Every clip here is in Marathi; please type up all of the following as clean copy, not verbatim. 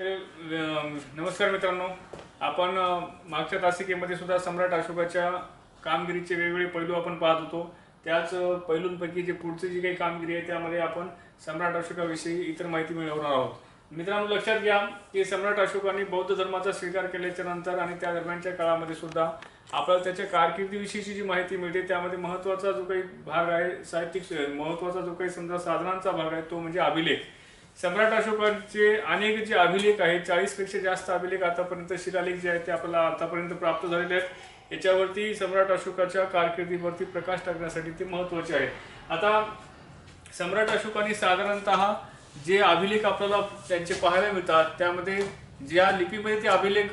तर नमस्कार मित्रांनो, आपण मागच्या तासिकेमध्ये सुद्धा सम्राट अशोकाच्या कामगिरीचे वेगवेगळे पैलू आपण पाहत होतो. त्याच पैलूंपैकी जे पुढची जी काही कामगिरी आहे त्यामध्ये आपण सम्राट अशोकाविषयी इतर माहिती मिळवणार आहोत. मित्रांनो, लक्षात घ्या की सम्राट अशोकाने बौद्ध धर्माचा स्वीकार केल्याच्या नंतर आणि त्या दरम्यानच्या काळामध्ये सुद्धा आपल्याला त्याच्या कारकिर्दीविषयीची जी माहिती मिळते त्यामध्ये महत्त्वाचा जो काही भाग आहे, साहित्यिक महत्त्वाचा जो काही समजा साधनांचा भाग आहे तो म्हणजे अभिलेख. सम्राट अशोकाचे अनेक जे अभिलेख आहेत, 40पेक्षा जास्त अभिलेख आतापर्यंत शिलालेख जे आहेत ते आपल्याला आतापर्यंत प्राप्त झालेले आहेत. याच्यावरती सम्राट अशोकाच्या कारकिर्दीवरती प्रकाश टाकण्यासाठी ते महत्त्वाचे आहे. आता सम्राट अशोकाने साधारणतः जे अभिलेख आपल्याला त्यांचे पाहायला मिळतात त्यामध्ये ज्या लिपीमध्ये ते अभिलेख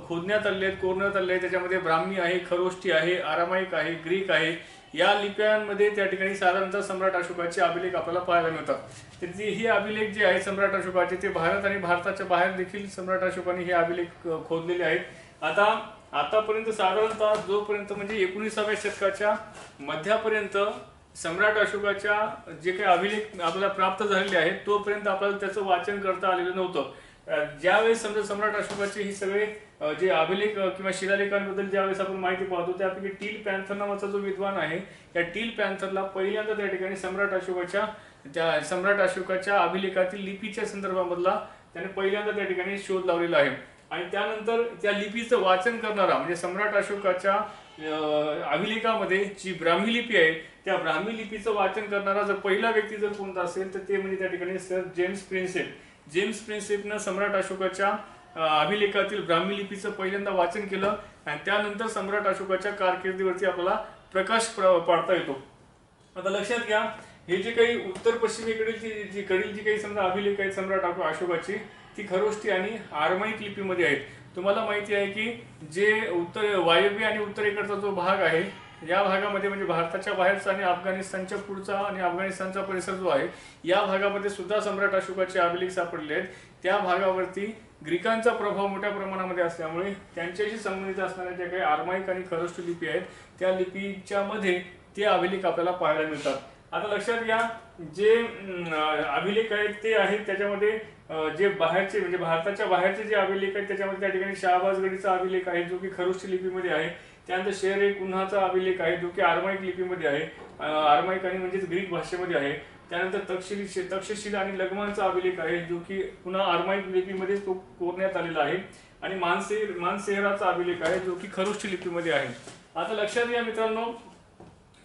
खोदण्यात आले आहेत, कोरण्यात आले आहेत, त्याच्यामध्ये ब्राह्मी आहे, खरोष्टी आहे, आरामाईक आहे, ग्रीक आहे. या लिप्यांमध्ये त्या ठिकाणी साधारणतः सम्राट अशोकाचे अभिलेख आपल्याला पाहायला मिळतात. तर हे अभिलेख जे आहेत सम्राट अशोकाचे ते भारत आणि भारताच्या बाहेर देखील सम्राट अशोकाने हे अभिलेख खोदलेले आहेत. आतापर्यंत साधारणतः जोपर्यंत म्हणजे 19व्या शतकाच्या मध्यापर्यंत सम्राट अशोकाच्या जे काही अभिलेख आपल्याला प्राप्त झालेले आहेत तोपर्यंत आपल्याला त्याचं वाचन करता आलेलं नव्हतं. ज्यावेळेस समजा सम्राट अशोकाचे हे सगळे जे अभिलेख किंवा शिलालेखांबद्दल ज्यावेळेस आपण माहिती पाहतो त्यापैकी टील पॅन्थर नावाचा जो विद्वान आहे त्या टील पॅन्थरला पहिल्यांदा त्या ठिकाणी सम्राट अशोकाच्या अभिलेखातील लिपीच्या संदर्भामधला त्याने पहिल्यांदा त्या ठिकाणी शोध लावलेला आहे. आणि त्यानंतर त्या लिपीचं वाचन करणारा म्हणजे सम्राट अशोकाच्या अभिलेखामध्ये जी ब्राह्मी लिपी आहे त्या ब्राह्मी लिपीचं वाचन करणारा जर पहिला व्यक्ती जर कोणता असेल तर ते म्हणजे त्या ठिकाणी सर जेम्स प्रिन्सेपनं सम्राट अशोकाच्या अभिलेखातील ब्राह्मी लिपीचं पहिल्यांदा वाचन केलं आणि त्यानंतर सम्राट अशोकाच्या कारकिर्दीवरती आपल्याला प्रकाश पाडता येतो. आता लक्षात घ्या, हे जे काही उत्तर पश्चिमेकडील जी काही समजा अभिलेख आहेत सम्राट अशोकाची ती खरोष्टी आणि आरमाईक लिपीमध्ये आहेत. तुम्हाला माहिती आहे की जे वायव्य आणि उत्तरेकडचा जो भाग आहे या भागामध्ये म्हणजे भारताच्या बाहेरचा आणि अफगाणिस्तानच्या पुढचा आणि अफगाणिस्तानचा परिसर जो आहे या भागामध्ये सुद्धा सम्राट अशोकाचे अभिलेख सापडले आहेत. त्या भागावरती ग्रीकांचा प्रभाव मोठ्या प्रमाणामध्ये असल्यामुळे त्यांच्याशी संबंधित असणाऱ्या ज्या काही आरमाईक आणि खरोष्टी लिपी आहेत त्या लिपीच्या मध्ये ते अभिलेख आपल्याला पाहायला मिळतात. आता लक्षात घ्या, जे अभिलेख आहेत ते आहेत त्याच्यामध्ये जे बाहेरचे म्हणजे भारताच्या बाहेरचे जे अभिलेख आहेत त्याच्यामध्ये त्या ठिकाणी शहाबाजगडीचा अभिलेख आहे जो की खरोष्टी लिपीमध्ये आहे. त्यानंतर शेर ए कुन्हाचा अभिलेख आहे जो की आरमाईक लिपीमध्ये आहे, आरमाईक आणि म्हणजेच ग्रीक भाषेमध्ये आहे. त्यानंतर तक्षशिला आणि लगमांचा अभिलेख आहे जो की पुन्हा आरमाईक लिपीमध्ये तो कोरण्यात आलेला आहे. आणि मानसेहराचा अभिलेख आहे जो की खरोष्टी लिपीमध्ये आहे. आता लक्षात घ्या मित्रांनो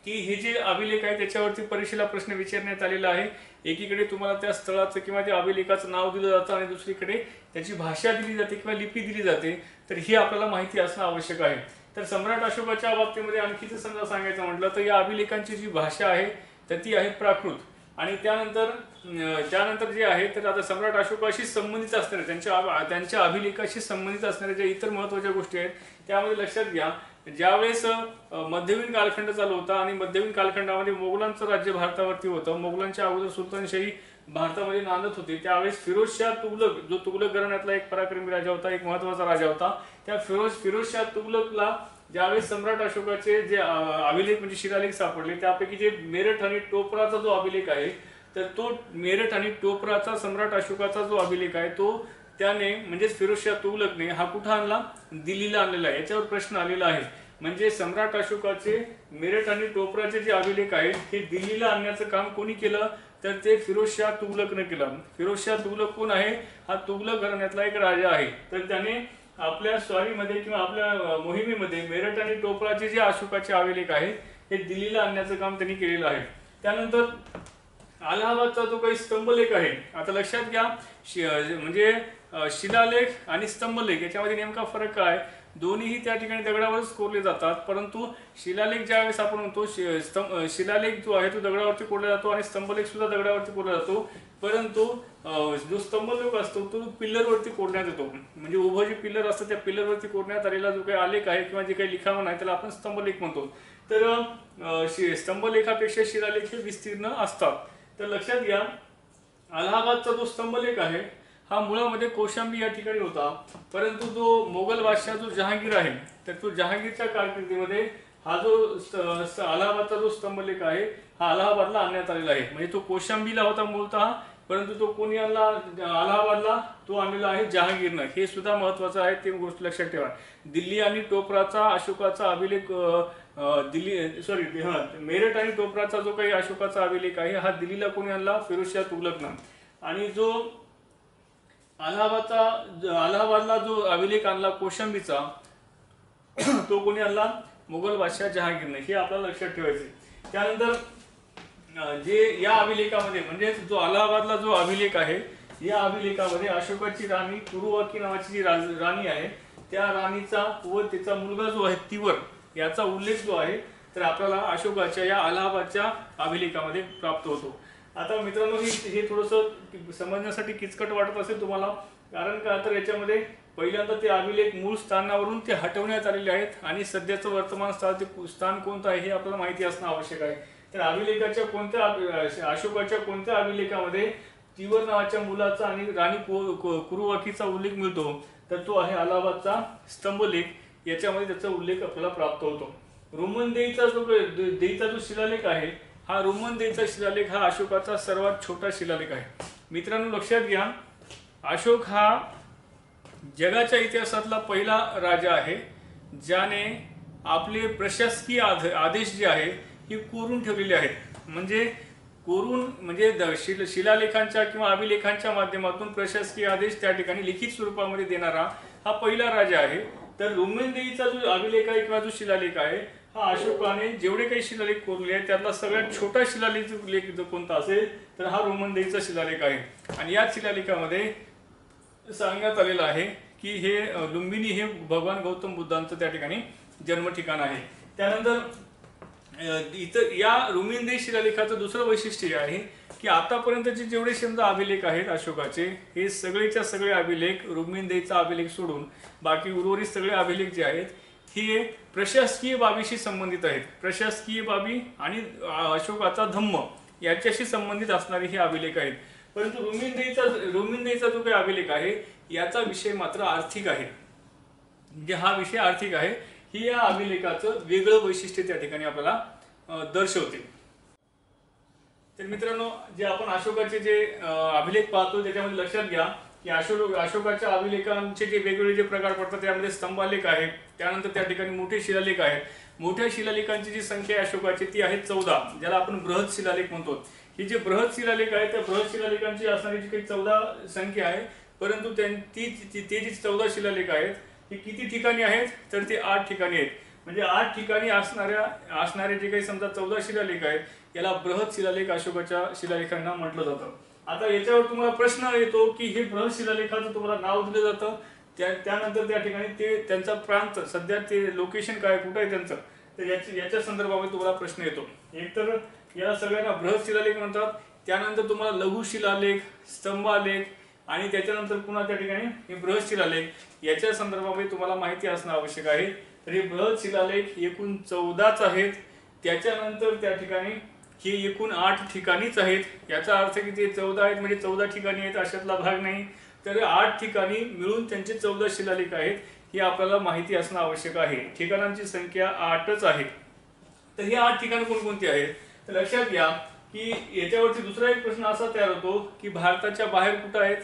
की हे जे अभिलेख आहे त्याच्यावरती परीक्षेला प्रश्न विचारण्यात आलेला आहे. एकीकडे तुम्हाला त्या स्थळाचं किंवा त्या अभिलेखाचं नाव दिलं जातं आणि दुसरीकडे त्याची भाषा दिली जाते किंवा लिपी दिली जाते. तर ही आपल्याला माहिती असणं आवश्यक आहे. तर सम्राट अशोकाच्या बाबतीमध्ये आणखीच समजा सांगायचं म्हटलं तर या अभिलेखांची जी भाषा आहे तर ती आहे प्राकृत. आणि त्यानंतर जे आहे तर आता सम्राट अशोकाशी संबंधित असणारे त्यांच्या अभिलेखाशी संबंधित असणाऱ्या ज्या इतर महत्त्वाच्या गोष्टी आहेत त्यामध्ये लक्षात घ्या, ज्यावेळेस मध्ययुगीन कालखंड चालू होता आणि मध्ययुगीन कालखंडामध्ये मोगलांचं राज्य भारतावरती होतं, मोगलांच्या अगोदर सुलतानशाही भारतामध्ये नांदत होते, त्यावेळेस फिरोजशाह तुगलक जो तुगलक घराण्यातला एक पराक्रमी राजा होता, एक महत्त्वाचा राजा होता, त्या फिरोजशाह तुगलकला ज्यावेळेस सम्राट अशोकाचे जे अभिलेख म्हणजे शिलालेख सापडले त्यापैकी जे मेरठ आणि टोपराचा जो अभिलेख आहे तर तो मेरठ आणि टोपराचा सम्राट अशोकाचा जो अभिलेख आहे तो त्याने म्हणजेच फिरोजशाह तुगलकने हा कुठं आणला, दिल्लीला आणलेला आहे. याच्यावर प्रश्न आलेला आहे. म्हणजे सम्राट अशोकाचे मेरठ आणि टोपराचे जे अभिलेख आहेत हे दिल्लीला आणण्याचं काम कोणी केलं तर ते फिरोजशाह तुगलकने केलं. फिरोजशाह तुगलक कोण आहे, हा तुगलक घराण्यातला एक राजा आहे. तर त्याने आपल्या स्वारीमध्ये किंवा आपल्या मोहिमेमध्ये मेरठ आणि टोपराचे जे अशोकाचे अभिलेख आहेत हे दिल्लीला आणण्याचं काम त्यांनी केलेलं आहे. त्यानंतर अलाहाबादचा जो काही स्तंभलेख आहे, आता लक्षात घ्या म्हणजे शिलालेख आणि स्तंभलेख याच्यामध्ये नेमका फरक काय, दोन्हीही त्या ठिकाणी दगडावरच कोरले जातात. परंतु शिलालेख ज्यावेळेस आपण म्हणतो शिलालेख जो आहे तो दगडावरती कोरला जातो आणि स्तंभलेख सुद्धा दगडावरती कोरला जातो. परंतु जो स्तंभलेख असतो तो पिल्लरवरती कोरण्यात येतो. म्हणजे उभं जे पिल्लर असतं त्या पिल्लरवरती कोरण्यात आलेला जो काही आलेख आहे किंवा जे काही लिखाण आहे त्याला आपण स्तंभलेख म्हणतो. तर स्तंभलेखापेक्षा शिलालेख हे विस्तीर्ण असतात. तर लक्षात घ्या, अलाहाबादचा जो स्तंभलेख आहे हा मुळामध्ये कौशांबी या ठिकाणी होता. परंतु जो मोगल बादशाह जो जहांगीर आहे तर तो जहांगीरच्या कारकिर्दीमध्ये हा जो अलाहाबादचा जो स्तंभलेख आहे हा अलाहाबादला आणण्यात आलेला आहे. म्हणजे तो कौशांबीला होता मूळतः, परंतु तो कोणी आणला अलाहाबादला, तो आणलेला आहे जहांगीरनं. हे सुद्धा महत्त्वाचं आहे, ते गोष्ट लक्षात ठेवा. दिल्ली आणि टोपराचा अशोकाचा अभिलेख मेरठ आणि टोपराचा जो काही अशोकाचा अभिलेख आहे हा दिल्लीला कोणी आणला, फिरोजशाह तुघलकनं. आणि जो अलाहाबादला जो अभिलेख आणला कौशांबीचा, तो कोणी आणला, मुघल बादशाह जहांगीरने. हे आपल्याला लक्षात ठेवायचे. त्यानंतर जे या अभिलेखामध्ये म्हणजे जो अलाहाबादला जो अभिलेख आहे, या अभिलेखामध्ये अशोकाची राणी कुरुवाकी नावाची जी राणी आहे, त्या राणीचा व तिचा मुलगा जो आहे तिवर याचा उल्लेख जो आहे तर आपल्याला अशोकाच्या या अलाहाबादच्या अभिलेखामध्ये प्राप्त होतो. आता मित्रांनो, हे थोडंसं समजण्यासाठी किचकट वाटत असेल तुम्हाला, कारण का तर याच्यामध्ये पहिल्यांदा ते अभिलेख मूळ स्थानावरून ते हटवण्यात आलेले आहेत आणि सध्याचं वर्तमान स्थान कोणतं आहे हे आपल्याला माहिती असणं आवश्यक आहे. तर अभिलेखाच्या अशोकाच्या कोणत्या अभिलेखामध्ये तिवर नावाच्या मुलाचा आणि राणी कुरुवाकीचा उल्लेख मिळतो, तर तो आहे अलाहाबादचा स्तंभलेख. याच्यामध्ये त्याचा उल्लेख आपल्याला प्राप्त होतो. रोमन देईचा जो शिलालेख आहे, हा रोमन देईचा शिलालेख हा अशोकाचा सर्वात छोटा शिलालेख आहे. मित्रांनो लक्षात घ्या, अशोक हा जगाच्या इतिहासातला पहिला राजा आहे ज्याने आपले प्रशासकीय आदेश जे आहे हे कोरून ठेवलेले आहेत. म्हणजे कोरून म्हणजे शिलालेखांच्या किंवा अभिलेखांच्या माध्यमातून प्रशासकीय आदेश त्या ठिकाणी लिखित स्वरूपामध्ये देणारा हा पहिला राजा आहे. तर रोमन देईचा जो अभिलेख आहे किंवा जो शिलालेख आहे, हा अशोकाने जेवढे काही शिलालेख कोरले आहेत त्यातला सगळ्यात छोटा शिलालेख जो कोणता असेल तर हा रोमन देईचा शिलालेख आहे. आणि या शिलालेखामध्ये सांगण्यात आलेलं आहे की हे लुंबिनी हे भगवान गौतम बुद्धांचं त्या ठिकाणी जन्म ठिकाण आहे. त्यानंतर इतर या रोमन देई शिलालेखाचं दुसरं वैशिष्ट्य आहे की आतापर्यंतचे जेवढे समजा अभिलेख आहेत अशोकाचे, हे सगळेच्या सगळे अभिलेख रोमन देईचा अभिलेख सोडून बाकी उर्वरित सगळे अभिलेख जे आहेत हे प्रशासकीय बाबीशी संबंधित आहेत. प्रशासकीय बाबी आणि अशोकाचा धम्म याच्याशी संबंधित असणारे हे अभिलेख आहेत. परंतु रोमन देईचा जो काही अभिलेख आहे याचा विषय मात्र आर्थिक आहे. म्हणजे हा विषय आर्थिक आहे, ही या अभिलेखाचं वेगळं वैशिष्ट्य त्या ठिकाणी आपल्याला दर्शवते. तर मित्रांनो, जे आपण अशोकाचे जे अभिलेख पाहतो त्याच्यामध्ये लक्षात घ्या की अशोकाच्या अभिलेखांचे जे वेगवेगळे जे प्रकार पडतात त्यामध्ये स्तंभालेख आहे, त्यानंतर त्या ठिकाणी मोठे शिलालेख आहेत. मोठ्या शिलालेखांची जी संख्या आहे अशोकाची ती आहे 14, ज्याला आपण बृहत शिलालेख म्हणतो. ही जे बृहत शिलालेख आहे त्या बृहत शिलालेखांची असणारी जी काही 14 संख्या आहे, परंतु ते जे 14 शिलालेख आहेत हे किती ठिकाणी आहेत तर ते 8 ठिकाणी आहेत. म्हणजे 8 ठिकाणी असणारे जे काही समजा 14 शिलालेख आहेत याला बृहत शिलालेख अशोकाच्या शिलालेखांना म्हटलं जातं. आता याच्यावर तुम्हाला प्रश्न येतो की हे बृहत शिलालेखाचं तुम्हाला नाव दिलं जातं, त्यानंतर त्या ठिकाणी ते त्यांचा प्रांत सध्या ते लोकेशन काय कुठं आहे त्यांचं, तर याच्या संदर्भामध्ये तुम्हाला प्रश्न येतो. एक तर याला सगळ्यांना बृहत शिलालेख म्हणतात, त्यानंतर तुम्हाला लघु शिलालेख, स्तंभालेख आणि त्याच्यानंतर पुन्हा त्या ठिकाणी हे बृहत शिलालेख याच्या संदर्भामध्ये तुम्हाला माहिती असणं आवश्यक आहे. तर हे बृहत शिलालेख एकूण 14च आहेत. त्याच्यानंतर त्या ठिकाणी हे एकूण 8 ठिकाणीच आहेत. याचा अर्थ की ते 14 आहेत म्हणजे 14 ठिकाणी आहेत अशातला भाग नाही, तर 8 ठिकाणी मिळून त्यांचे 14 शिलालेख आहेत हे आपल्याला माहिती असणं आवश्यक आहे. ठिकाणांची संख्या 8च आहे. तर हे 8 ठिकाण कोणकोणती आहेत तर लक्षात घ्या की याच्यावरती दुसरा एक प्रश्न असा तयार होतो की भारताच्या बाहेर कुठं आहेत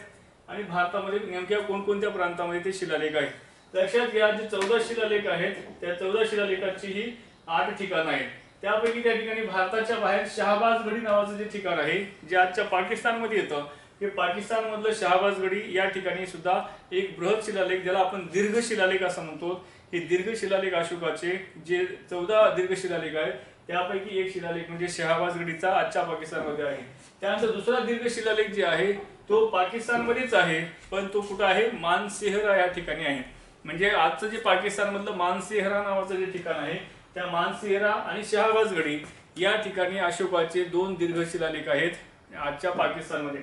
आणि भारतामध्ये नेमक्या कोणकोणत्या प्रांतामध्ये ते शिलालेख आहेत. लक्षात घ्या, जे 14 शिलालेख आहेत त्या 14 शिलालेखाची ही 8 ठिकाणं आहेत. त्यापैकी त्या ठिकाणी भारताच्या बाहेर शहाबाजगडी नावाचं जे ठिकाण आहे जे आजच्या पाकिस्तानमध्ये येतं, हे पाकिस्तान मधलं शहाबाजगडी या ठिकाणी सुद्धा एक बृहत शिलालेख ज्याला आपण दीर्घ शिलालेख असं म्हणतो, हे दीर्घ शिलालेख अशोकाचे जे 14 दीर्घ शिलालेख आहेत त्यापैकी एक शिलालेख म्हणजे शहाबाजगडीचा आजच्या पाकिस्तानमध्ये आहे. त्यानंतर दुसरा दीर्घ शिलालेख जे आहे तो पाकिस्तानमध्येच आहे, पण तो कुठं आहे, मानसेहरा या ठिकाणी आहे. म्हणजे आजचं जे पाकिस्तान मधलं मानसेहरा नावाचं जे ठिकाण आहे त्या मानसेहरा आणि शहाबाजगडी या ठिकाणी अशोकाचे 2 दीर्घ शिलालेख आहेत आजच्या पाकिस्तानमध्ये.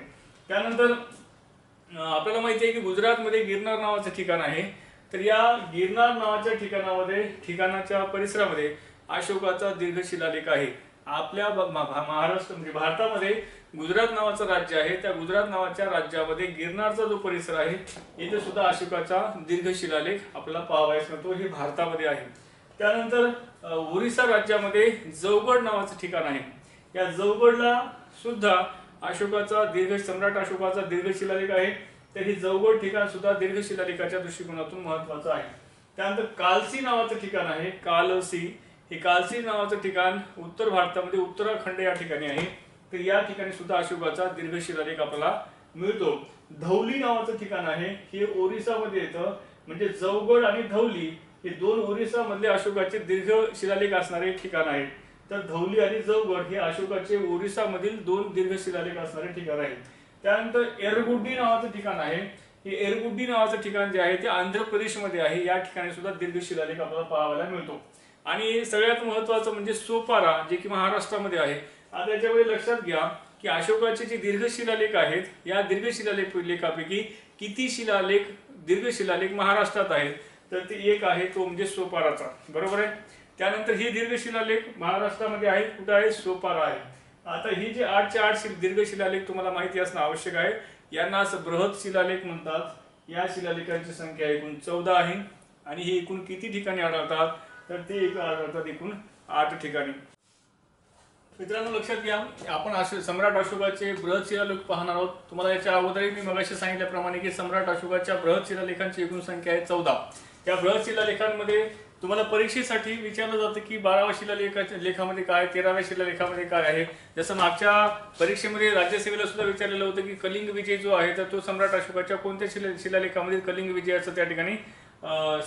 त्यानंतर आपल्याला माहिती आहे की गुजरातमध्ये गिरनार नावाचं ठिकाण आहे. तर या गिरनार नावाच्या ठिकाणाच्या परिसरामध्ये अशोकाचा दीर्घ शिलालेख आहे. आपल्या महाराष्ट्र म्हणजे भारतामध्ये गुजरात नावाचं राज्य आहे, त्या गुजरात नावाच्या राज्यामध्ये गिरनारचा जो परिसर आहे इथे सुद्धा अशोकाचा दीर्घ शिलालेख आपल्याला पाहावयास मिळतो, हे भारतामध्ये आहे. त्यानंतर ओरिसा राज्यामध्ये जौगड नावाचं ठिकाण आहे. या जौगडला सुद्धा अशोकाचा सम्राट अशोकाचा दीर्घ शिलालेख आहे, तर ही जवगड ठिकाण सुद्धा दीर्घ शिलालेखाच्या दृष्टिकोनातून महत्वाचं आहे. त्यानंतर कालसी नावाचं ठिकाण आहे, कालसी. हे कालसी नावाचं ठिकाण उत्तर भारतामध्ये उत्तराखंड या ठिकाणी आहे, तर या ठिकाणी सुद्धा अशोकाचा दीर्घ शिलालेख आपल्याला मिळतो. धौली नावाचं ठिकाण आहे, हे ओरिसामध्ये येतं. म्हणजे जवगड आणि धौली हे दोन ओरिसा मधले अशोकाचे दीर्घ शिलालेख असणारे ठिकाण आहेत. तर धौली आणि जवगड हे अशोकाचे ओरिसा मधील दोन दीर्घ शिलालेख असणारे ठिकाण आहेत. त्यानंतर एरगुड्डी नावाचं ठिकाण आहे, हे एरगुड्डी नावाचं ठिकाण जे आहे ते आंध्र प्रदेशमध्ये आहे. या ठिकाणी सुद्धा दीर्घ शिलालेख आपल्याला पाहायला मिळतो. आणि सगळ्यात महत्वाचं म्हणजे सोपारा, जे की महाराष्ट्रामध्ये आहे. आता याच्यामध्ये लक्षात घ्या की अशोकाचे जे दीर्घ शिलालेख आहेत, या दीर्घ शिलालेखापैकी किती दीर्घ शिलालेख महाराष्ट्रात आहेत, तर ते एक आहे, तो म्हणजे सोपाराचा. बरोबर आहे. त्यानंतर हे दीर्घ शिलालेख महाराष्ट्रामध्ये आहेत. कुठे आहे? सोपारा आहे. आता ही जे 8चे 8 दीर्घ शिलालेख तुम्हाला माहिती असणं आवश्यक आहे. यांना बृहत शिलालेख म्हणतात. या शिलालेखांची संख्या एकूण 14 आहे. आणि हे एकूण किती ठिकाणी आढळतात, तर ते आढळतात एकूण 8 ठिकाणी. मित्रांनो लक्षात घ्या, आपण सम्राट अशोकाचे बृहत शिलालेख पाहणार आहोत. तुम्हाला याच्या अगोदरही मी मगाशी सांगितल्याप्रमाणे की सम्राट अशोकाच्या बृहत शिलालेखांची एकूण संख्या आहे 14. त्या बृहत शिलालेखांमध्ये तुम्हाला परीक्षेसाठी विचारलं जातं की 12व्या शिलालेखामध्ये काय, 13व्या शिलालेखामध्ये काय आहे. जसं मागच्या परीक्षेमध्ये राज्यसेवेला सुद्धा विचारलेलं होतं की कलिंग विजय जो आहे, तर तो सम्राट अशोकाच्या कोणत्या शिलालेखामध्ये कलिंग विजयाचं त्या ठिकाणी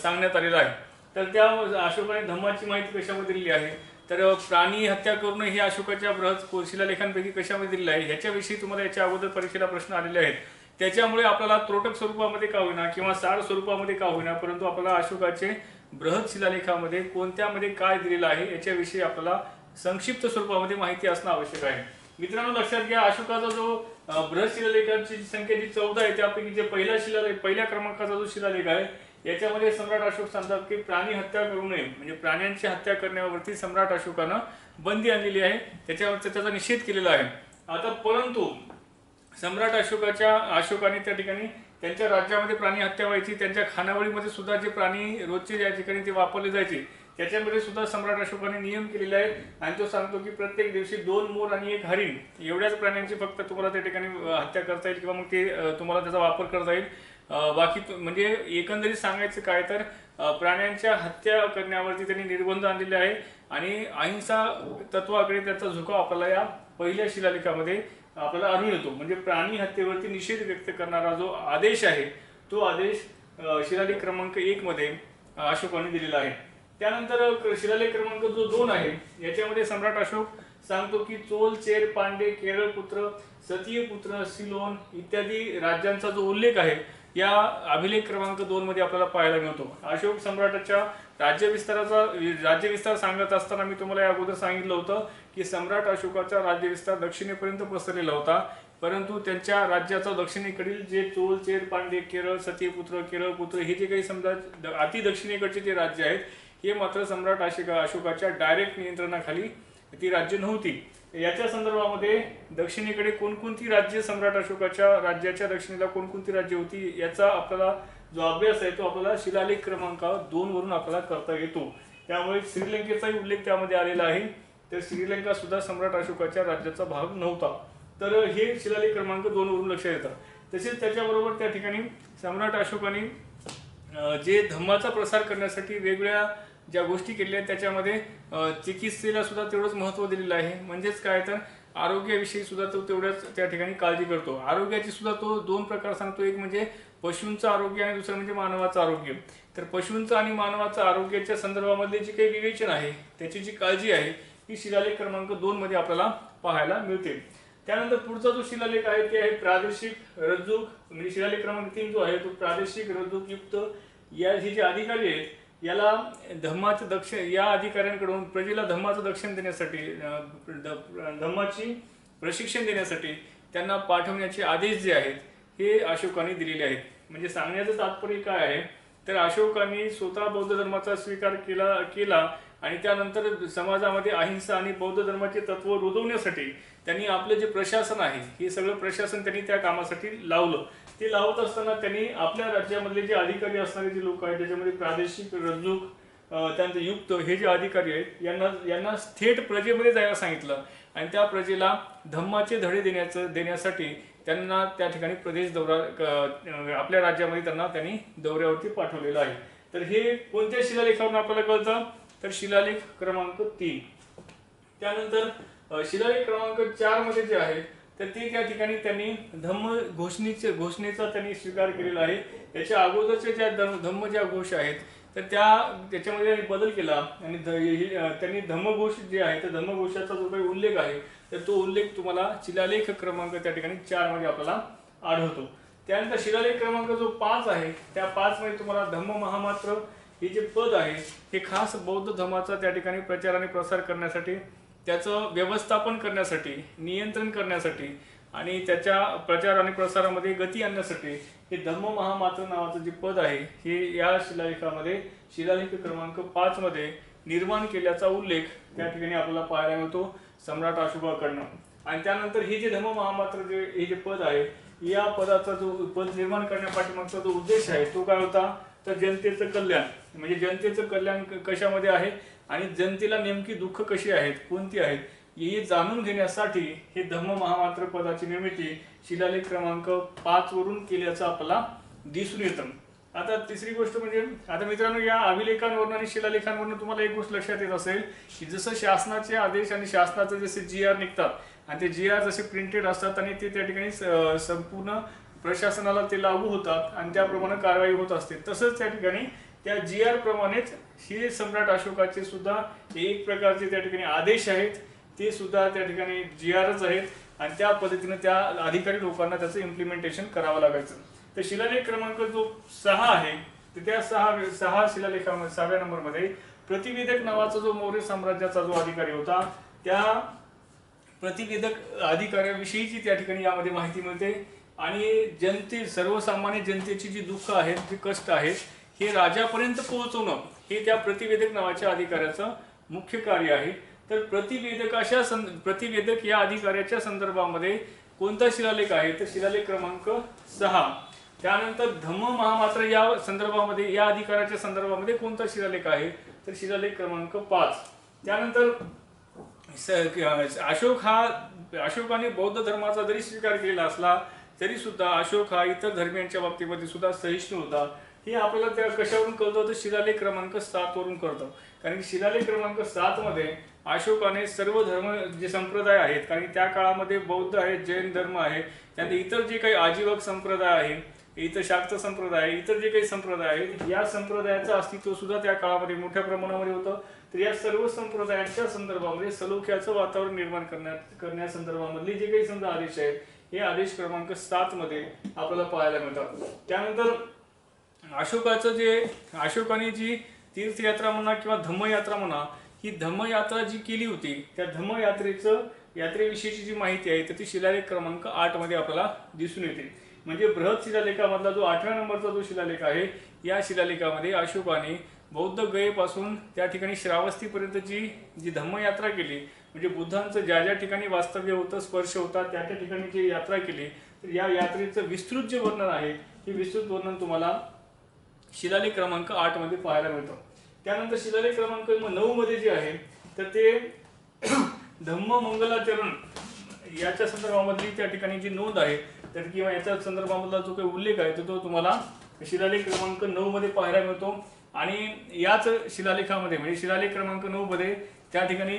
सांगण्यात आलेलं आहे. तर त्या अशोकाने धम्माची माहिती कशामध्ये दिलेली आहे, तर प्राणी हत्या करून हे अशोकाच्या बृहत शिलालेखांपैकी कशामध्ये दिलेलं आहे, ह्याच्याविषयी तुम्हाला याच्या अगोदर परीक्षेला प्रश्न आलेले आहेत. त्याच्यामुळे आपल्याला त्रोटक स्वरूपामध्ये का होईना किंवा सार स्वरूपामध्ये का होईना, परंतु आपल्याला अशोकाचे बृहत शिलालेखामध्ये कोणत्यामध्ये काय दिलेलं आहे याच्याविषयी आपल्याला संक्षिप्त स्वरूपामध्ये माहिती असणं आवश्यक आहे. मित्रांनो लक्षात घ्या, अशोकाचा जो बृहत शिलालेखांची संख्या जी 14 आहे, त्यापैकी जे पहिल्या क्रमांकाचा जो शिलालेख आहे, याच्यामध्ये सम्राट अशोक सांगतात की प्राणी हत्या करू नये, म्हणजे प्राण्यांची हत्या करण्यावरती सम्राट अशोकानं बंदी आणलेली आहे, त्याचा निषेध केलेला आहे. आता परंतु सम्राट अशोकाने त्या ठिकाणी त्यांच्या राज्यामध्ये प्राणी हत्या व्हायची, त्यांच्या खानावळीमध्ये सुद्धा जे प्राणी रोजचे ज्या ठिकाणी ते वापरले जायचे, त्याच्यामध्ये सुद्धा सम्राट अशोकाने नियम केलेले आहेत. आणि तो सांगतो की प्रत्येक दिवशी 2 मोर आणि 1 हरिण एवढ्याच प्राण्यांची फक्त तुम्हाला त्या ठिकाणी हत्या करता येईल, किंवा मग ते तुम्हाला त्याचा वापर करता येईल. बाकी म्हणजे एकंदरीत सांगायचं काय, तर प्राण्यांच्या हत्या करण्यावरती त्यांनी निर्बंध आणलेले आहे. आणि अहिंसा तत्वाकडे त्याचा झुकाव आपल्याला या पहिल्या शिलालेखामध्ये आपल्याला आढळून येतो. म्हणजे प्राणी हत्येवरती निषेध व्यक्त करणारा जो आदेश आहे, तो आदेश शिलालेख क्रमांक 1 मध्ये अशोकाने दिलेला आहे. त्यानंतर शिलालेख क्रमांक जो 2 आहे, याच्यामध्ये सम्राट अशोक सांगतो की चोल, चेर, पांडे, केरळपुत्र, सतीयपुत्र, सिलोन इत्यादी राज्यांचा जो उल्लेख आहे, या अभिलेख क्रमांक 2 मध्ये आपल्याला पाहायला मिळतो. अशोक सम्राटाच्या राज्यविस्तार सांगत असताना मी तुम्हाला या अगोदर सांगितलं होतं की सम्राट अशोकाचा राज्यविस्तार दक्षिणेपर्यंत पसरलेला होता, परंतु त्यांच्या राज्याचा दक्षिणेकडील जे चोल, चेर, पांडे, केरळ, सतीयपुत्र, केरळपुत्र हे जे काही समजा अति दक्षिणेकडचे जे राज्य आहेत, हे मात्र सम्राट अशोकाच्या डायरेक्ट नियंत्रणाखाली ती राज्य नव्हती. याच्या संदर्भामध्ये दक्षिणेकडे कोणकोणती राज्य, सम्राट अशोकाच्या राज्याच्या दक्षिणेला कोणकोणती राज्य होती, याचा आपल्याला जो अभ्यास आहे तो आपल्याला शिलालेख क्रमांक 2 वरून आपल्याला करता येतो. त्यामुळे श्रीलंकेचाही उल्लेख त्यामध्ये आलेला आहे. तर श्रीलंका सुद्धा सम्राट अशोकाच्या राज्याचा भाग नव्हता. तर हे शिलालेख क्रमांक 2 वरून लक्षात येतं. तसेच त्याच्याबरोबर त्या ठिकाणी सम्राट अशोकाने जे धम्माचा प्रसार करण्यासाठी वेगवेगळ्या ज्या गोष्टी केलेल्या आहेत, त्याच्यामध्ये चिकित्सेला सुद्धा तेवढंच महत्त्व दिलेलं आहे. म्हणजेच काय, तर आरोग्याविषयी सुद्धा तो तेवढ्याच त्या ठिकाणी काळजी करतो. आरोग्याची सुद्धा तो 2 प्रकार सांगतो, एक म्हणजे पशूंचं आरोग्य आणि दुसरं म्हणजे मानवाचं आरोग्य. तर पशूंचं आणि मानवाचं आरोग्याच्या संदर्भामध्ये जी काही विवेचन आहे, त्याची जी काळजी आहे, ही शिलालेख क्रमांक 2 मध्ये आपल्याला पाहायला मिळते. त्यानंतर पुढचा जो शिलालेख आहे ते आहे प्रादेशिक रज्जुक. म्हणजे शिलालेख क्रमांक 3 जो आहे तो प्रादेशिक रज्जुक युक्त हे जे अधिकारी आहेत, याला या अधिकाऱ्यांकडून प्रजेला धम्माचं दक्षिण देण्यासाठी, धम्माची प्रशिक्षण देण्यासाठी त्यांना पाठवण्याचे आदेश जे आहेत, हे अशोकाने दिलेले आहेत. म्हणजे सांगण्याचं तात्पर्य काय आहे, तर अशोकाने स्वतः बौद्ध धर्माचा स्वीकार केला आणि त्यानंतर समाजामध्ये अहिंसा आणि बौद्ध धर्माचे तत्व रुजवण्यासाठी त्यांनी आपलं जे प्रशासन आहे, हे सगळं प्रशासन त्यांनी त्या कामासाठी लावलं. ते लावत असताना त्यांनी आपल्या राज्यामधले जे अधिकारी असणारे जे लोक आहेत, त्याच्यामध्ये प्रादेशिक रज्जुक, त्यानंतर युक्त हे जे अधिकारी आहेत, यांना थेट प्रजेमध्ये जायला सांगितलं. आणि त्या प्रजेला धम्माचे धडे देण्यासाठी त्यांना त्या ठिकाणी प्रदेश दौरा आपल्या राज्यामध्ये त्यांनी दौऱ्यावरती पाठवलेलं आहे। तर हे कोणत्या शिलालेखावरून आपल्याला कळतं, तर शिलालेख क्रमांक 3। त्यानंतर शिलालेख क्रमांक 4 मध्ये जे आहे तर ते त्या ठिकाणी त्यांनी धम्म घोषणेचा त्यांनी स्वीकार केलेला आहे। याच्या अगोदरचे ज्या धम्म ज्या घोष आहेत तर त्याच्यामध्ये बदल केला आणि त्यांनी धम्मघोष जे आहे तर धम्मघोषाचा जो काही उल्लेख आहे तर तो उल्लेख तुम्हाला शिलालेख क्रमांक त्या ठिकाणी 4 मध्ये आपल्याला आढळतो। त्यानंतर शिलालेख क्रमांक जो 5 आहे त्या 5 मध्ये तुम्हाला धम्म महामात्र हे जे पद आहे हे खास बौद्ध धर्माचा त्या ठिकाणी प्रचार आणि प्रसार करण्यासाठी, त्याचं व्यवस्थापन करण्यासाठी, नियंत्रण करण्यासाठी आणि त्याच्या प्रचार आणि प्रसारामध्ये गती आणण्यासाठी हे धम्म महामात्र नावाचं जे पद आहे हे या शिलालेखामध्ये शिलालेख क्रमांक 5 मध्ये निर्माण केल्याचा उल्लेख त्या ठिकाणी आपल्याला पाहायला मिळतो सम्राट अशोकाकडनं। आणि त्यानंतर हे जे धम्म महामात्र हे जे पद आहे या पदाचा जो पद निर्माण करण्यापाठीमागचा जो उद्देश आहे तो काय होता, तर जनतेचं कल्याण, म्हणजे जनतेचं कल्याण कशामध्ये आहे आणि जनतेला नेमकी दुःख कशी आहेत, कोणती आहेत हे जाणून घेण्यासाठी हे धम्म महामात्र पदाची निर्मिती शिलालेख क्रमांक 5 वरून केल्याचं आपल्याला दिसून येतं। आता तिसरी गोष्ट म्हणजे आता मित्रांनो या अभिलेखांवरून आणि शिलालेखांवरून तुम्हाला एक गोष्ट लक्षात येत असेल की जसं शासनाचे आदेश आणि शासनाचे जसे GR निघतात आणि ते GR जसे प्रिंटेड असतात आणि ते त्या ठिकाणी संपूर्ण प्रशासनाला ते लागू होतात आणि त्याप्रमाणे कारवाई होत असते, तसंच त्या ठिकाणी त्या GR प्रमाणेच हे सम्राट अशोकाचे सुद्धा एक प्रकारचे त्या ठिकाणी आदेश आहेत, ते सुद्धा त्या ठिकाणी GRच आहेत आणि त्या पद्धतीने त्या अधिकारी लोकांना त्याचं इम्प्लिमेंटेशन करावं लागायचं। तर शिलालेख क्रमांक जो 6 आहे तर त्या 6 शिलालेखामध्ये 6व्या नंबरमध्ये प्रतिवेदक नावाचा जो मौर्य साम्राज्याचा जो अधिकारी होता त्या प्रतिवेदक अधिकाऱ्याविषयीची त्या ठिकाणी यामध्ये माहिती मिळते आणि सर्वसामान्य जनतेची जी दुःख आहेत, जी कष्ट आहेत हे राजापर्यंत पोहोचवणं हे त्या प्रतिवेदक नावाच्या अधिकाऱ्याचं मुख्य कार्य आहे। तर प्रतिवेदक या अधिकाऱ्याच्या संदर्भामध्ये कोणता शिलालेख आहे तर शिलालेख क्रमांक 6। त्यानंतर धम्म महामात्र या संदर्भामध्ये या अधिकाऱ्याच्या संदर्भामध्ये कोणता शिलालेख आहे तर शिलालेख क्रमांक 5। त्यानंतर अशोकाने बौद्ध धर्माचा जरी स्वीकार केलेला असला तरी सुद्धा अशोक हा इतर धर्मियांच्या बाबतीमध्ये सुद्धा सहिष्णू होता। हे आपल्याला त्या कशावरून कळतं तर शिलालेख क्रमांक 7 वरून कळतं, कारण की शिलालेख क्रमांक 7 मध्ये अशोकाने सर्व धर्म जे संप्रदाय आहेत, कारण त्या काळामध्ये बौद्ध आहे, जैन धर्म आहे, त्यात इतर जे काही आजीवक संप्रदाय आहे, इतर शाक्त संप्रदाय, इतर जे काही संप्रदाय आहेत या संप्रदायाचं अस्तित्व सुद्धा त्या काळामध्ये मोठ्या प्रमाणामध्ये होतं। तर या सर्व संप्रदायांच्या संदर्भामध्ये सलोख्याचं वातावरण निर्माण करण्यासंदर्भामधले जे काही समजा आदेश आहेत हे आदेश क्रमांक 7 मध्ये आपल्याला पाहायला मिळतात। त्यानंतर अशोकाने जी तीर्थयात्रा म्हणा किंवा धम्मयात्रा म्हणा ही धम्मयात्रा जी केली होती त्या यात्रेविषयीची जी माहिती आहे तर ती शिलालेख क्रमांक 8 मध्ये आपल्याला दिसून येते। म्हणजे बृहत शिलालेखामधला जो 8व्या नंबरचा जो शिलालेख आहे या शिलालेखामध्ये अशोकाने बौद्ध गयेपासून त्या ठिकाणी श्रावस्तीपर्यंतची जी धम्मयात्रा केली, म्हणजे बुद्धांचं ज्या ज्या ठिकाणी वास्तव्य होतं, स्पर्श होता त्या त्या ठिकाणी जी यात्रा केली तर या यात्रेचं विस्तृत जे वर्णन आहे हे विस्तृत वर्णन तुम्हाला शिलालेख क्रमांक 8 मध्ये पाहायला मिळतं। त्यानंतर शिलालेख क्रमांक 9 मध्ये जे आहे तर ते धम्म मंगलाचरण याच्या संदर्भामधली त्या ठिकाणी जी नोंद आहे तर किंवा याच्या संदर्भामधला जो काही उल्लेख आहे तर तो तुम्हाला शिलालेख क्रमांक 9 मध्ये पाहायला मिळतो। आणि याच शिलालेखामध्ये म्हणजे शिलालेख क्रमांक 9 मध्ये त्या ठिकाणी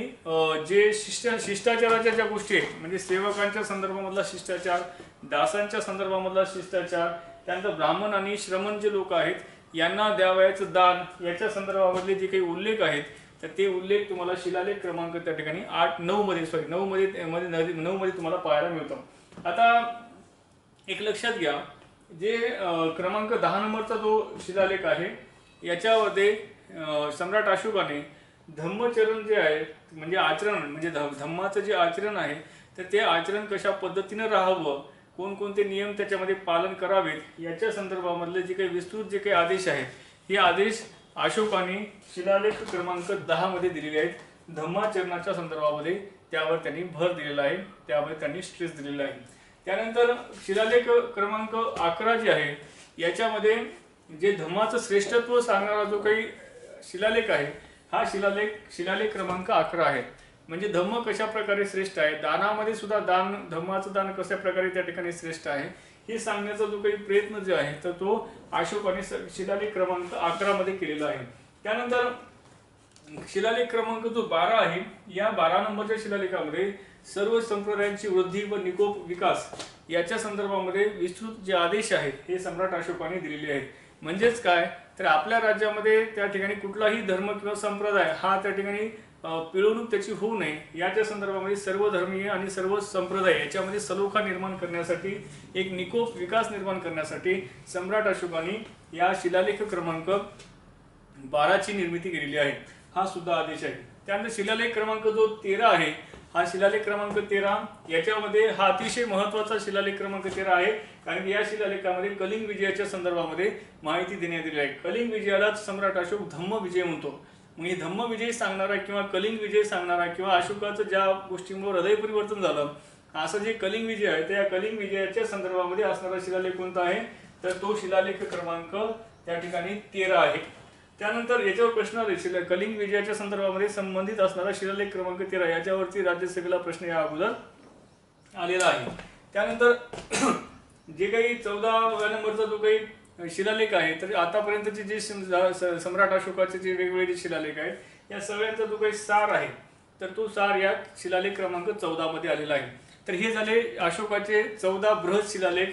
जे शिष्टाचाराच्या ज्या गोष्टी आहेत, म्हणजे सेवकांच्या संदर्भामधला शिष्टाचार, दासांच्या संदर्भामधला शिष्टाचार, त्यानंतर ब्राह्मण आणि श्रमण जे लोक आहेत यांना द्यावयाचं दान याच्या संदर्भामधले जे काही उल्लेख आहेत तर ते उल्लेख तुम्हाला शिलालेख क्रमांक त्या ठिकाणी 9 मध्ये तुम्हाला पाहायला मिळतो। आता एक लक्षात घ्या, जे क्रमांक 10 नंबरचा जो शिलालेख आहे याच्यामध्ये सम्राट अशोकाने धम्मचरण जे आहे म्हणजे आचरण, म्हणजे धम्माचं जे आचरण आहे तर ते आचरण कशा पद्धतीने राहावं, कोणकोणते नियम त्याच्यामध्ये पालन करावेत याच्या संदर्भामधले जे काही विस्तृत जे काही आदेश आहेत हे आदेश अशोकाने शिलालेख क्रमांक 10 मध्ये दिलेले आहेत। धम्माचरणाच्या संदर्भामध्ये त्यावर त्यांनी भर दिलेला आहे, त्यावर त्यांनी स्ट्रेस दिलेला आहे। त्यानंतर शिलालेख क्रमांक 11 जे आहे याच्यामध्ये जे धम्माचं श्रेष्ठत्व सांगणारा जो काही शिलालेख आहे हा शिलालेख क्रमांक 11 आहे। म्हणजे धम्म कशा प्रकारे श्रेष्ठ आहे, दानामध्ये सुद्धा धम्माचं दान कशा प्रकारे त्या ठिकाणी श्रेष्ठ आहे हे सांगण्याचा जो काही प्रयत्न जो आहे तर तो अशोकाने शिलालेख क्रमांक 11 मध्ये केलेला आहे. त्यानंतर शिलालेख क्रमांक जो 12 आहे, या 12 नंबरच्या शिलालेखामध्ये सर्व संप्रदायांची वृद्धी व निकोप विकास याच्या संदर्भामध्ये विस्तृत जे आदेश आहेत हे सम्राट अशोकाने दिलेले आहेत. म्हणजेच काय तर आपल्या राज्यामध्ये त्या ठिकाणी कुठलाही धर्म किंवा संप्रदाय हा त्या ठिकाणी पिळवणूक त्याची होऊ नये याच्या संदर्भामध्ये सर्व धर्मीय आणि सर्व संप्रदाय याच्यामध्ये सलोखा निर्माण करण्यासाठी, एक निकोप विकास निर्माण करण्यासाठी सम्राट अशोकाने या शिलालेख क्रमांक 12 ची निर्मिती केलेली आहे. हा सुद्धा आदेश आहे. त्यानंतर शिलालेख क्रमांक जो 13 आहे, हा शिलालेख क्रमांक 13 याच्यामध्ये हा अतिशय महत्वाचा शिलालेख क्रमांक 13 आहे, कारण की या शिलालेखामध्ये कलिंग विजयाच्या संदर्भामध्ये माहिती देण्यात आली आहे. कलिंग विजयालाच सम्राट अशोक धम्म विजय म्हणतो. मग हे धम्म विजय सांगणारा किंवा कलिंग विजय सांगणारा किंवा अशोकाचं ज्या गोष्टींमुळे हृदय परिवर्तन झालं असं जे कलिंग विजय आहे त्या कलिंग विजयाच्या संदर्भामध्ये असणारा शिलालेख कोणता आहे तर तो शिलालेख क्रमांक त्या ठिकाणी 13 आहे. त्यानंतर याच्यावर प्रश्न आले, कलिंग विजयाच्या संदर्भामध्ये संबंधित असणारा शिलालेख क्रमांक 13 याच्यावरती राज्यसभेला प्रश्न या अगोदर आलेला आहे. त्यानंतर जे काही 14व्या नंबरचा जो काही शिलालेख आहे तर आतापर्यंतचे जे सम्राट अशोकाचे जे वेगवेगळे शिलालेख आहेत या सगळ्यांचा जो काही सार आहे तर तो सार या शिलालेख क्रमांक 14 मध्ये आलेला आहे. तर हे झाले अशोकाचे 14 बृहत शिलालेख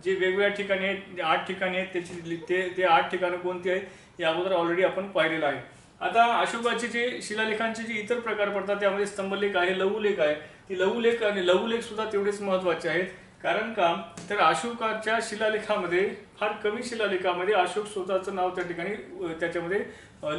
जे वेगवेगळ्या ठिकाणी आहेत, 8 ठिकाणी आहेत. त्याची ते 8 ठिकाणं कोणती आहेत या अगोदर ऑलरेडी आपण पाहिलेलं आहे. आता अशोकाचे जे शिलालेखांचे जे इतर प्रकार पडतात त्यामध्ये स्तंभलेख आहे, लघुलेख आहे. ती लघुलेख आणि लघुलेख सुद्धा तेवढेच महत्वाचे आहेत. कारण का तर अशोकाच्या शिलालेखामध्ये फार कमी शिलालेखामध्ये अशोक स्वतःचं नाव त्या ठिकाणी त्याच्यामध्ये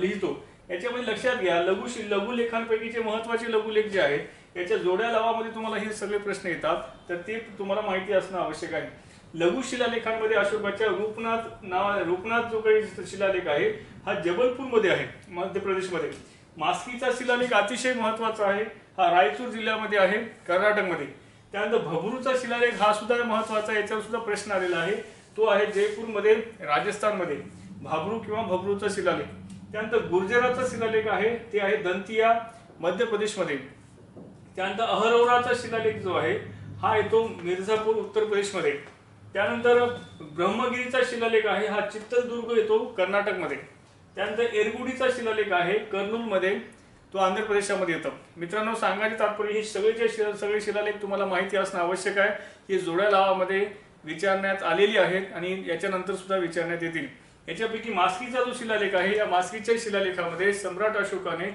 लिहितो. याच्यामध्ये लक्षात घ्या लघुलेखांपैकीचे महत्वाचे लघुलेख जे आहेत याच्या जोड्या लावामध्ये तुम्हाला हे सगळे प्रश्न येतात तर ते तुम्हाला माहिती असणं आवश्यक आहे. लघु शिलालेखांमध्ये अशोकाच्या रूपनाथ जो काही शिलालेख आहे हा जबलपूरमध्ये आहे, मध्य प्रदेशमध्ये. मास्कीचा शिलालेख अतिशय महत्वाचा आहे, हा रायचूर जिल्ह्यामध्ये आहे, कर्नाटकमध्ये. त्यानंतर भबरूचा शिलालेख हा सुद्धा महत्वाचा आहे, याच्यावर सुद्धा प्रश्न आलेला आहे. तो आहे जयपूरमध्ये, राजस्थानमध्ये, भाबरू किंवा भबरूचा शिलालेख. त्यानंतर गुर्जराचा शिलालेख आहे ते आहे दंतिया, मध्य प्रदेशमध्ये. त्यानंतर अहरौराचा शिलालेख जो आहे हा येतो मिर्झापूर, उत्तर प्रदेशमध्ये. त्यानंतर ब्रह्मगिरीचा शिलालेख आहे हा चित्तदुर्ग येतो कर्नाटकमध्ये. त्यानंतर एरगुडीचा शिलालेख आहे कर्नूलमध्ये, तो आंध्र प्रदेशामध्ये येतो. मित्रांनो, सांगायचे तात्पर्य हे सगळे शिलालेख तुम्हाला माहिती असणं आवश्यक आहे. हे जोड्या लावामध्ये विचारण्यात आलेली आहेत आणि याच्यानंतर सुद्धा विचारण्यात येतील. याच्यापैकी मास्कीचा जो शिलालेख आहे या मास्कीच्या शिलालेखामध्ये सम्राट अशोकाने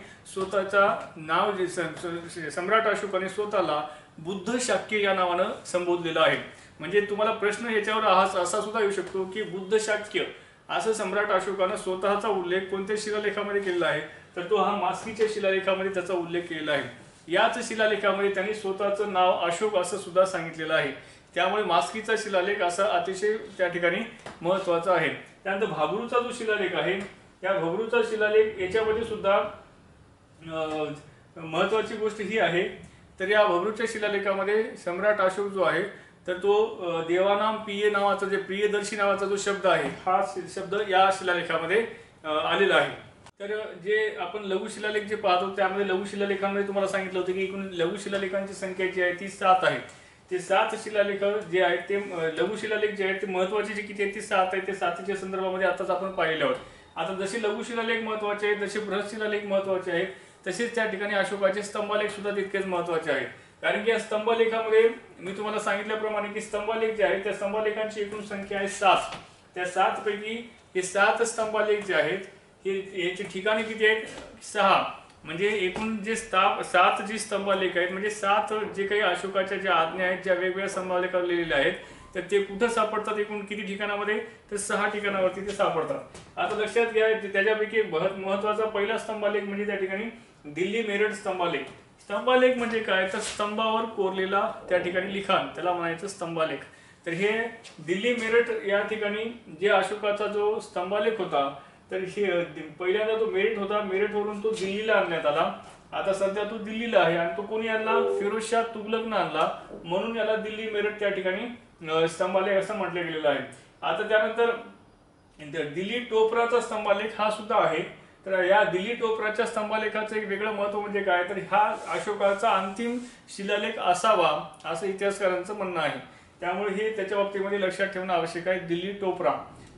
स्वतःला बुद्ध शाक्य या नावानं संबोधलेलं आहे. म्हणजे तुम्हाला प्रश्न याच्यावर असा सुद्धा येऊ शकतो की बुद्ध शाक्य असं सम्राट अशोकानं स्वतःचा उल्लेख कोणत्या शिलालेखामध्ये केलेला आहे तर तो हा मास्कीच्या शिलालेखामध्ये त्याचा उल्लेख केलेला आहे. याच शिलालेखामध्ये त्यांनी स्वतःचं नाव अशोक असं सुद्धा सांगितलेलं आहे. त्यामुळे मास्कीचा शिलालेख असा अतिशय त्या ठिकाणी महत्वाचा आहे. त्यानंतर भाबरूचा जो शिलालेख आहे या भाबरूचा शिलालेख याच्यामध्ये सुद्धा महत्वाची गोष्ट ही आहे तर या भाबरूच्या शिलालेखामध्ये सम्राट अशोक जो आहे तर तो देवानाम पिये नावाचा जे प्रियदर्शी नावाचा जो शब्द आहे हा शब्द या शिलालेखामध्ये आलेला आहे. तर जे आपण लघु शिलालेख जे पाहतो त्यामध्ये लघु शिलालेखांमध्ये तुम्हाला सांगितलं होतं की एकूण लघु शिलालेखांची संख्या जी आहे ती 7 आहे. ते 7 शिलालेख जे आहेत ते लघु शिलालेख जे आहेत ते महत्वाचे जे किती आहेत ते 7 आहेत. ते 7च्या संदर्भामध्ये आताच आपण पाहिलेले आहोत. आता जसे लघु शिलालेख महत्वाचे आहेत, जसे बृहत शिलालेख महत्वाचे आहेत, तसेच त्या ठिकाणी अशोकाचे स्तंभालेख सुद्धा तितकेच महत्वाचे आहेत. कारण की या स्तंभलेखामध्ये मी तुम्हाला सांगितल्याप्रमाणे की स्तंभालेख जे आहेत त्या स्तंभालेखांची एकूण संख्या आहे 7. त्या 7 पैकी हे 7 स्तंभालेख जे आहेत हे याची ठिकाणे किती आहेत 6. म्हणजे एकूण जे 7 जी स्तंभालेख आहेत म्हणजे 7 जे काही अशोकाच्या ज्या आज्ञा आहेत ज्या वेगवेगळ्या स्तंभालेखावर लिहिलेल्या आहेत तर ते कुठं सापडतात एकूण किती ठिकाणामध्ये तर 6 ठिकाणावरती ते सापडतात. आता लक्षात घ्या त्याच्यापैकी महत्वाचा पहिला स्तंभालेख म्हणजे त्या ठिकाणी दिल्ली मेरठ स्तंभालेख. स्तंभालेख म्हणजे काय तर स्तंभावर कोरलेला त्या ठिकाणी लिखाण त्याला म्हणायचं स्तंभालेख. तर हे दिल्ली मेरठ या ठिकाणी जे अशोकाचा जो स्तंभालेख होता तर हे पहिल्यांदा तो मेरठ होता, मेरठवरून तो दिल्लीला आणण्यात आला. आता सध्या तो दिल्लीला आहे आणि तो कोणी आणला फिरोजशाह तुगलकनं आणला म्हणून याला दिल्ली मेरठ त्या ठिकाणी स्तंभालेख असं म्हटलं गेलेलं आहे. आता त्यानंतर दिल्ली टोपराचा स्तंभालेख हा सुद्धा आहे. तर या दिल्ली टोपराच्या स्तंभालेखाचं एक वेगळं महत्व म्हणजे काय, तर हा अशोकाचा अंतिम शिलालेख असावा असं इतिहासकारांचं म्हणणं आहे. त्यामुळे हे त्याच्या बाबतीमध्ये लक्षात ठेवणं आवश्यक आहे, दिल्ली टोपरा.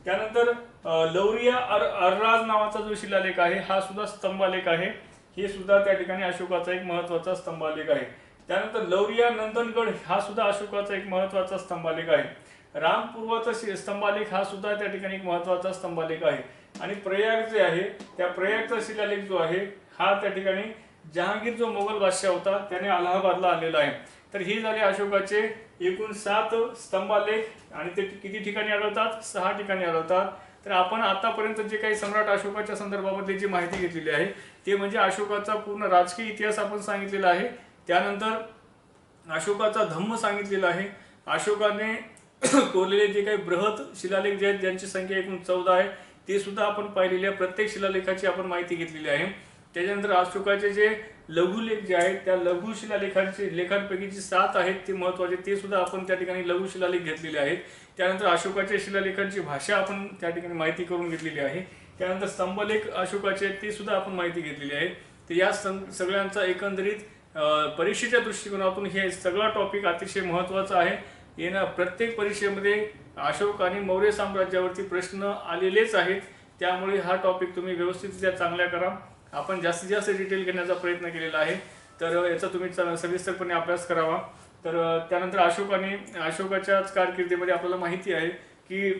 त्यानंतर लौरिया अर्राज नावाचा जो शिलालेख आहे हा सुद्धा स्तंभालेख आहे. हे सुद्धा त्या ठिकाणी अशोकाचा एक महत्वाचा स्तंभालेख आहे. त्यानंतर लौरिया नंदनगड हा सुद्धा अशोकाचा एक महत्वाचा स्तंभालेख आहे. रामपूर्वाचा स्तंभालेख हा सुद्धा त्या ठिकाणी एक महत्वाचा स्तंभालेख आहे. आणि प्रयाग जे आहे त्या प्रयागचा शिलालेख जो आहे हा त्या ठिकाणी जहांगीर जो मोगल बादशाह होता त्याने अलाहाबादला आणलेला आहे. तर हे झाले अशोकाचे एकूण 7 स्तंभालेख आणि ते किती ठिकाणी आढळतात, 6 ठिकाणी आढळतात. तर आपण आतापर्यंत जे काही सम्राट अशोकाच्या संदर्भामध्ये जी माहिती घेतलेली आहे ते म्हणजे अशोकाचा पूर्ण राजकीय इतिहास आपण सांगितलेला आहे. त्यानंतर अशोकाचा धम्म सांगितलेला आहे. अशोकाने कोरलेले जे काही बृहत शिलालेख जे आहेत ज्यांची संख्या एकूण 14 आहे ते सुद्धा आपण पाहिलेल्या प्रत्येक शिलालेखाची आपण माहिती घेतलेली आहे. त्याच्यानंतर अशोकाचे जे लघुलेख जे आहेत त्या लघु शिलालेखांचे लेखांपैकी जे 7 आहेत ते महत्वाचे ते सुद्धा आपण त्या ठिकाणी लघु शिलालेख घेतलेले आहेत. त्यानंतर अशोकाच्या शिलालेखांची भाषा आपण त्या ठिकाणी माहिती करून घेतलेली आहे. त्यानंतर स्तंभलेख अशोकाचे ते सुद्धा आपण माहिती घेतलेली आहे. तर या सगळ्यांचा एकंदरीत परीक्षेच्या दृष्टिकोनातून हे सगळा टॉपिक अतिशय महत्त्वाचा आहे. येणार प्रत्येक परीक्षेमध्ये अशोक आणि मौर्य साम्राज्यावरती प्रश्न आलेलेच आहेत. त्यामुळे हा टॉपिक तुम्ही व्यवस्थितरित्या चांगला करा. आपण जास्तीत जास्त डिटेल घेण्याचा प्रयत्न केलेला आहे. तर याचा तुम्ही सविस्तरपणे अभ्यास करावा. तर त्यानंतर अशोकाच्याच कारकिर्दीमध्ये आपल्याला माहिती आहे की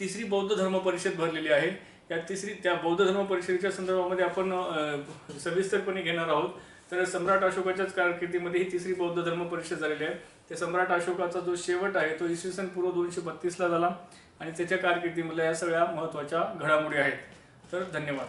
तिसरी बौद्ध धर्म परिषद भरलेली आहे. त्या बौद्ध धर्म परिषदेच्या संदर्भामध्ये आपण सविस्तरपणे घेणार आहोत. तर सम्राट अशोकाच्याच कारकिर्दीमध्ये ही तिसरी बौद्ध धर्म परिषद झालेली आहे. ते सम्राट अशोकाचा जो शेवट आहे तो इसवी सन पूर्व 232 ला झाला आणि त्याच्या कारकिर्दीमध्ये या सगळ्या महत्त्वाच्या घडामोडी आहेत. तर धन्यवाद.